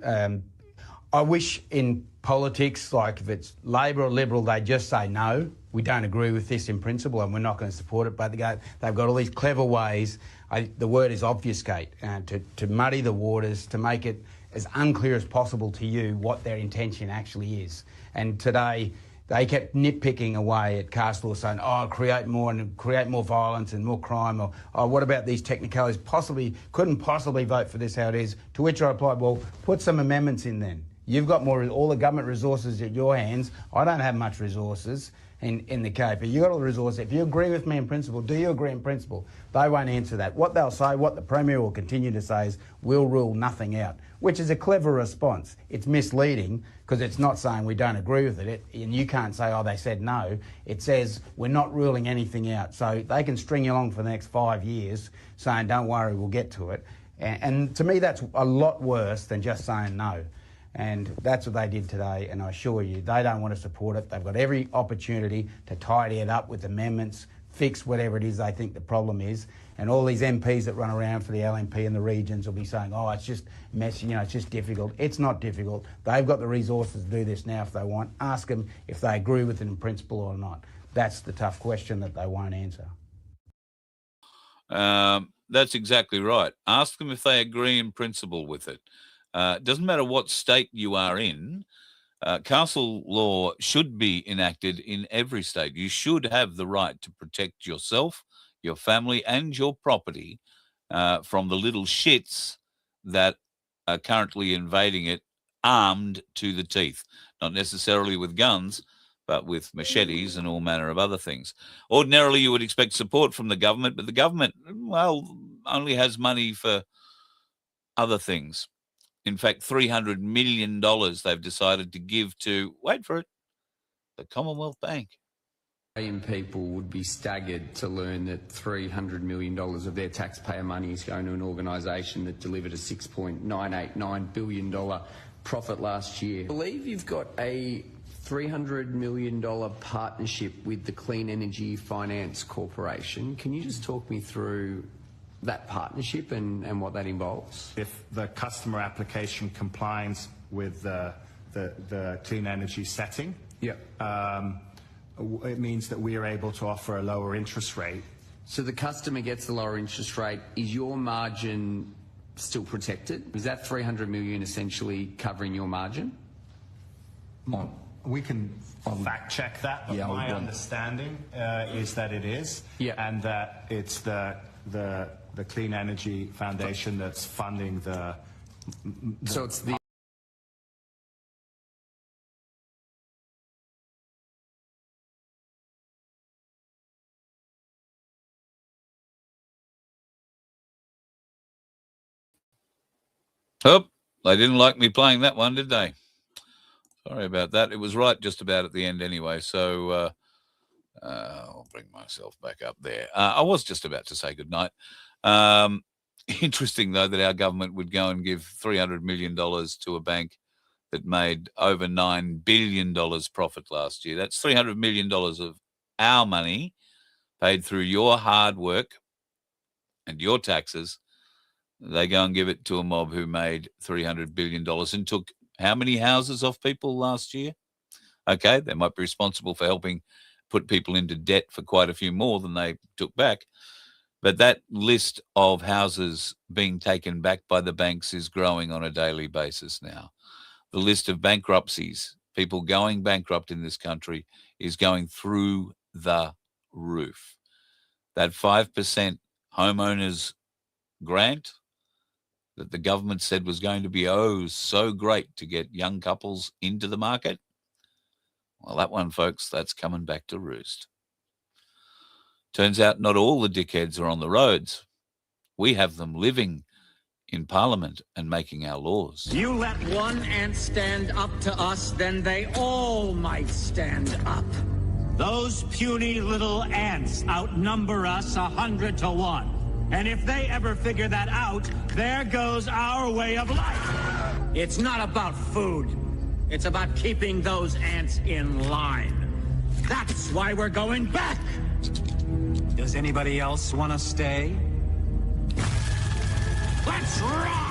I wish in politics, like if it's Labor or Liberal, they just say no, we don't agree with this in principle and we're not going to support it. But they've got all these clever ways, the word is obfuscate, to muddy the waters, to make it as unclear as possible to you what their intention actually is. And today, they kept nitpicking away at cast law, saying, oh, create more violence and more crime, or oh, what about these technicalities? Couldn't possibly vote for this how it is. To which I replied, well, put some amendments in then. You've got all the government resources at your hands. I don't have much resources in the Cape. But you've got all the resources. If you agree with me in principle, do you agree in principle? They won't answer that. What they'll say, what the Premier will continue to say is, we'll rule nothing out, which is a clever response. It's misleading because it's not saying we don't agree with it, and you can't say, oh, they said no. It says we're not ruling anything out. So they can string you along for the next 5 years saying, don't worry, we'll get to it. And to me, that's a lot worse than just saying no. And that's what they did today, and I assure you, they don't want to support it. They've got every opportunity to tidy it up with amendments, fix whatever it is they think the problem is. And all these MPs that run around for the LNP in the regions will be saying, oh, it's just messy, it's just difficult. It's not difficult. They've got the resources to do this now if they want. Ask them if they agree with it in principle or not. That's the tough question that they won't answer. That's exactly right. Ask them if they agree in principle with it. It doesn't matter what state you are in. Castle law should be enacted in every state. You should have the right to protect yourself, your family, and your property from the little shits that are currently invading it, armed to the teeth. Not necessarily with guns, but with machetes and all manner of other things. Ordinarily, you would expect support from the government, but the government, well, only has money for other things. In fact, $300 million they've decided to give to, wait for it, the Commonwealth Bank. Australian people would be staggered to learn that $300 million of their taxpayer money is going to an organisation that delivered a $6.989 billion profit last year. I believe you've got a $300 million partnership with the Clean Energy Finance Corporation. Can you just talk me through that partnership and what that involves? If the customer application complies with the clean energy setting, yep. It means that we are able to offer a lower interest rate. So the customer gets the lower interest rate. Is your margin still protected? Is that $300 million essentially covering your margin? We can fact check that, but my understanding is that it is, and that it's the Clean Energy Foundation that's funding the so it's the Oh, they didn't like me playing that one, did they? Sorry about that. It was right just about at the end anyway, so I'll bring myself back up there. I was just about to say goodnight. Interesting, though, that our government would go and give $300 million to a bank that made over $9 billion profit last year. That's $300 million of our money paid through your hard work and your taxes. They go and give it to a mob who made $300 billion and took how many houses off people last year? Okay, they might be responsible for helping put people into debt for quite a few more than they took back. But that list of houses being taken back by the banks is growing on a daily basis now. The list of bankruptcies, people going bankrupt in this country, is going through the roof. That 5% homeowners grant that the government said was going to be, oh, so great to get young couples into the market. Well, that one, folks, that's coming back to roost. Turns out not all the dickheads are on the roads. We have them living in Parliament and making our laws. You let one ant stand up to us, then they all might stand up. Those puny little ants outnumber us 100 to 1. And if they ever figure that out, there goes our way of life. It's not about food. It's about keeping those ants in line. That's why we're going back. Does anybody else want to stay? Let's rock!